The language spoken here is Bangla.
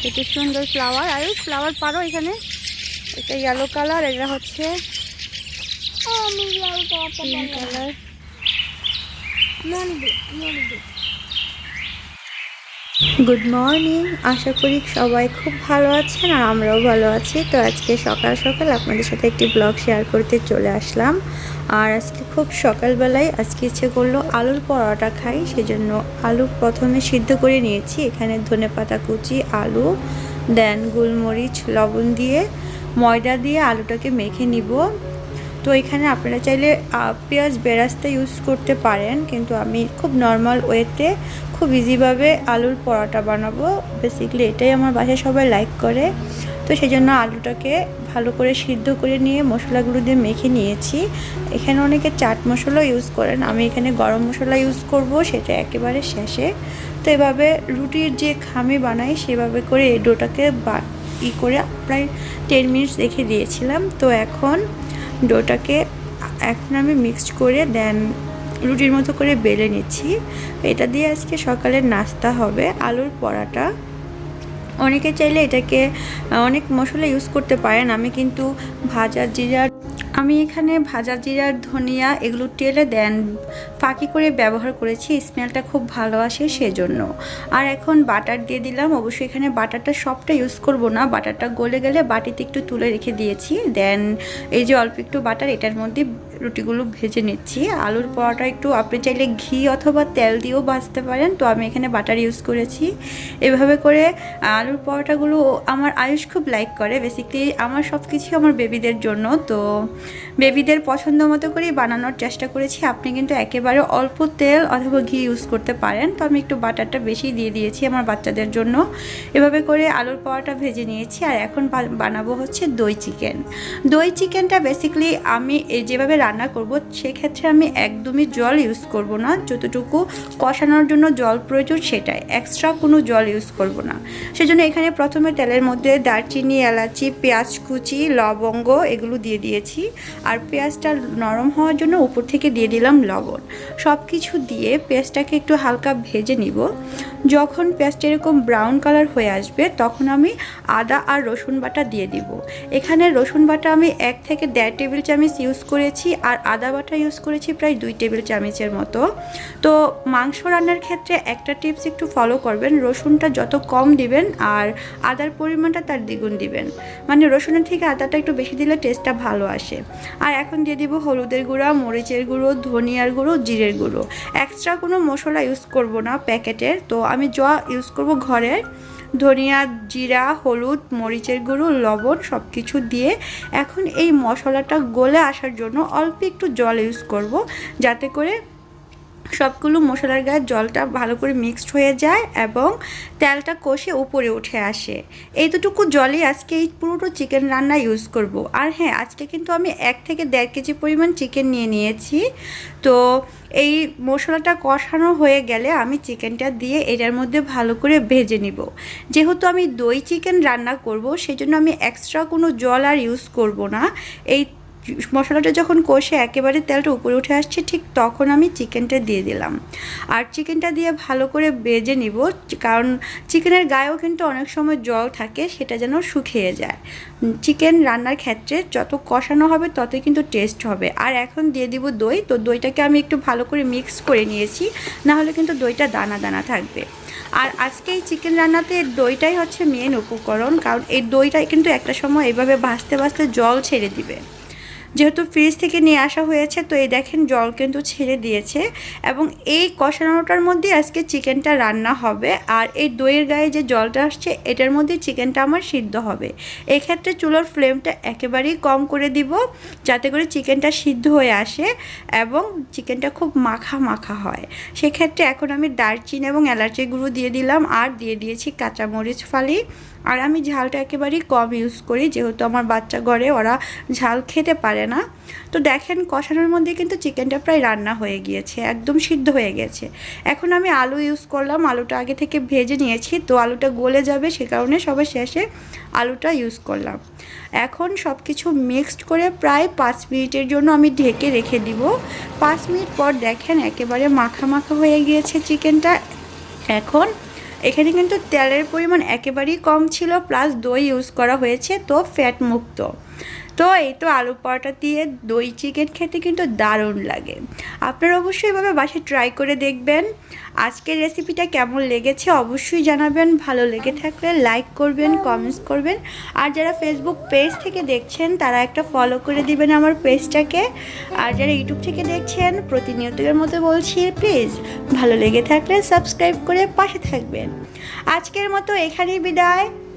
এটি সুন্দর ফ্লাওয়ার, আর ফ্লাওয়ার পারো এখানে। এটা ইয়েলো কালার, এটা হচ্ছে পিঙ্ক কালার। গুড মর্নিং, আশা করি সবাই খুব ভালো আছেন আর আমরাও ভালো আছি। তো আজকে সকাল সকাল আপনাদের সাথে একটি ব্লগ শেয়ার করতে চলে আসলাম। আর আজকে খুব সকালবেলায় আজকে ইচ্ছে করলো আলুর পরোটা খাই, সেজন্য আলু প্রথমে সিদ্ধ করে নিয়েছি। এখানে ধনেপাতা কুচি, আলু, দেন গোলমরিচ, লবণ দিয়ে ময়দা দিয়ে আলুটাকে মেখে নিব। তো এখানে আপনারা চাইলে পেঁয়াজ বেরাস্তা ইউজ করতে পারেন, কিন্তু আমি খুব নর্মাল ওয়েতে খুব ইজিভাবে আলুর পরোটা বানাবো। বেসিক্যালি এটাই আমার বাসায় সবাই লাইক করে। তো সেই জন্য আলুটাকে ভালো করে সিদ্ধ করে নিয়ে মশলাগুলো দিয়ে মেখে নিয়েছি। এখানে অনেকে চাট মশলা ইউজ করেন, আমি এখানে গরম মশলা ইউজ করব, সেটা একেবারে শেষে। তো এভাবে রুটির যে খামি বানাই সেভাবে করে এই ডোটাকে করে প্রায় 10 মিনিটস রেখে দিয়েছিলাম। তো এখন ডোটাকে আমি মিক্সড করে দেন রুটির মতো করে বেলে নিচ্ছি। এটা দিয়ে আজকে সকালের নাস্তা হবে আলুর পরোটা। অনেকে চাইলে এটাকে অনেক মশলা ইউজ করতে পারেন, আমি এখানে ভাজা জিরার ধনিয়া এগুলো টেলে দেন ফাঁকি করে ব্যবহার করেছি, স্মেলটা খুব ভালো আসে সেজন্য। আর এখন বাটার দিয়ে দিলাম। অবশ্যই এখানে বাটারটা সবটা ইউজ করব না, বাটারটা গলে গেলে বাটিতে একটু তুলে রেখে দিয়েছি। দেন এই যে অল্প একটু বাটার, এটার মধ্যে রুটিগুলো ভেজে নিচ্ছি। আলুর পরোটা একটু আপনি চাইলে ঘি অথবা তেল দিয়েও ভাজতে পারেন, তো আমি এখানে বাটার ইউজ করেছি। এভাবে করে আলুর পরোটাগুলো আমার আয়ুষ খুব লাইক করে। বেসিক্যালি আমার সব কিছু আমার বেবিদের জন্য, তো বেবিদের পছন্দ মতো করেই বানানোর চেষ্টা করেছি। আপনি কিন্তু একেবারে অল্প তেল অথবা ঘি ইউজ করতে পারেন, তো আমি একটু বাটারটা বেশি দিয়ে দিয়েছি আমার বাচ্চাদের জন্য। এভাবে করে আলুর পরোটা ভেজে নিয়েছি। আর এখন বানাবো হচ্ছে দই চিকেন। দই চিকেনটা বেসিক্যালি আমি যেভাবে রান্না করব সেক্ষেত্রে আমি একদমই জল ইউজ করব না, যতটুকু কষানোর জন্য জল প্রয়োজন সেটাই, এক্সট্রা কোনো জল ইউজ করব না। সেজন্য এখানে প্রথমে তেলের মধ্যে দারচিনি, এলাচি, পেঁয়াজ কুচি, লবঙ্গ এগুলো দিয়ে দিয়েছি। আর পেঁয়াজটা নরম হওয়ার জন্য উপর থেকে দিয়ে দিলাম লবণ। সব কিছু দিয়ে পেঁয়াজটাকে একটু হালকা ভেজে নিব। যখন পেঁয়াজটা এরকম ব্রাউন কালার হয়ে আসবে তখন আমি আদা আর রসুন বাটা দিয়ে দিব। এখানে রসুন বাটা আমি 1 থেকে 1.5 টেবিল চামচ ইউজ করেছি, আর আদা বাটা ইউজ করেছি প্রায় 2 টেবিল চামচের মতো। তো মাংস রান্নার ক্ষেত্রে একটা টিপস একটু ফলো করবেন, রসুনটা যত কম দিবেন আর আদার পরিমাণটা তার দ্বিগুণ দিবেন, মানে রসুনের থেকে আদাটা একটু বেশি দিলে টেস্টটা ভালো আসে। আর এখন দিয়ে দিব হলুদের গুঁড়া, মরিচের গুঁড়ো, ধনিয়ার গুঁড়ো, জিরের গুঁড়ো। এক্সট্রা কোনো মশলা ইউজ করব না প্যাকেটের, তো আমি যা ইউজ করব ঘরের ধনিয়া, জিরা, হলুদ, মরিচের গুঁড়ো, লবণ সব কিছু দিয়ে এখন এই মশলাটা গলে আসার জন্য অল্প একটু জল ইউজ করব, যাতে করে সবগুলো মশলার গায়ে জলটা ভালো করে মিক্সড হয়ে যায় এবং তেলটা কষে উপরে উঠে আসে। এই দুটুকু জলই আজকে এই পুরোটা চিকেন রান্না ইউজ করব। আর হ্যাঁ, আজকে কিন্তু আমি 1 থেকে 1.5 কেজি পরিমাণ চিকেন নিয়ে নিয়েছি। তো এই মশলাটা কষানো হয়ে গেলে আমি চিকেনটা দিয়ে এটার মধ্যে ভালো করে ভেজে নিব। যেহেতু আমি দই চিকেন রান্না করব সেজন্য আমি এক্সট্রা কোনো জল আর ইউজ করব না। এই মশলাটা যখন কষে একেবারে তেলটা উপরে উঠে আসছে ঠিক তখন আমি চিকেনটা দিয়ে দিলাম। আর চিকেনটা দিয়ে ভালো করে ভেজে নিব, কারণ চিকেনের গায়েও কিন্তু অনেক সময় জল থাকে, সেটা যেন শুকিয়ে যায়। চিকেন রান্নার ক্ষেত্রে যত কষানো হবে ততই কিন্তু টেস্ট হবে। আর এখন দিয়ে দিব দই। তো দইটাকে আমি একটু ভালো করে মিক্স করে নিয়েছি, নাহলে কিন্তু দইটা দানা দানা থাকবে। আর আজকে এই চিকেন রান্নাতে দইটাই হচ্ছে মেন উপকরণ, কারণ এই দইটাই কিন্তু একটা সময় এভাবে ভাজতে ভাজতে জল ছেড়ে দিবে। যেহেতু ফ্রিজ থেকে নিয়ে আসা হয়েছে, তো এই দেখেন জল কিন্তু ছেড়ে দিয়েছে এবং এই কষানোটার মধ্যে আজকে চিকেনটা রান্না হবে। আর এই দইয়ের গায়ে যে জলটা আসছে এটার মধ্যে চিকেনটা আমার সিদ্ধ হবে। এক্ষেত্রে চুলার ফ্লেমটা একেবারেই কম করে দিব, যাতে করে চিকেনটা সিদ্ধ হয়ে আসে এবং চিকেনটা খুব মাখা মাখা হয়। সেক্ষেত্রে এখন আমি দারচিনি এবং এলাচি গুঁড়ো দিয়ে দিলাম, আর দিয়ে দিয়েছি কাঁচামরিচ ফালি। আর আমি ঝালটা একেবারেই কম ইউজ করি, যেহেতু আমার বাচ্চা ঘরে ওরা ঝাল খেতে পারে না। তো দেখেন কষানোর মধ্যে কিন্তু চিকেনটা প্রায় রান্না হয়ে গিয়েছে, একদম সিদ্ধ হয়ে গেছে। এখন আমি আলু ইউজ করলাম, আলুটা আগে থেকে ভেজে নিয়েছি, তো আলুটা গলে যাবে সে কারণে সবার শেষে আলুটা ইউজ করলাম। এখন সব কিছু মিক্সড করে প্রায় 5 মিনিটের জন্য আমি ঢেকে রেখে দিব। 5 মিনিট পর দেখেন একেবারে মাখা মাখা হয়ে গিয়েছে চিকেনটা। এখন এখানে কিন্তু তেলের পরিমাণ একেবারেই কম ছিল, প্লাস দই ইউজ করা হয়েছে, তো ফ্যাট মুক্ত। তো এই তো আলু পরোটা দিয়ে দই চিকেন খেতে কিন্তু দারুণ লাগে। আপনারা অবশ্যই এভাবে বাসায় ট্রাই করে দেখবেন। আজকের রেসিপিটা কেমন লেগেছে অবশ্যই জানাবেন। ভালো লেগে থাকলে লাইক করবেন, কমেন্টস করবেন। আর যারা ফেসবুক পেজ থেকে দেখছেন তারা একটা ফলো করে দিবেন আমার পেজটাকে। আর যারা ইউটিউব থেকে দেখছেন প্রতিনিয়তের মতো বলছি, প্লিজ ভালো লেগে থাকলে সাবস্ক্রাইব করে পাশে থাকবেন। আজকের মতো এখানেই বিদায়।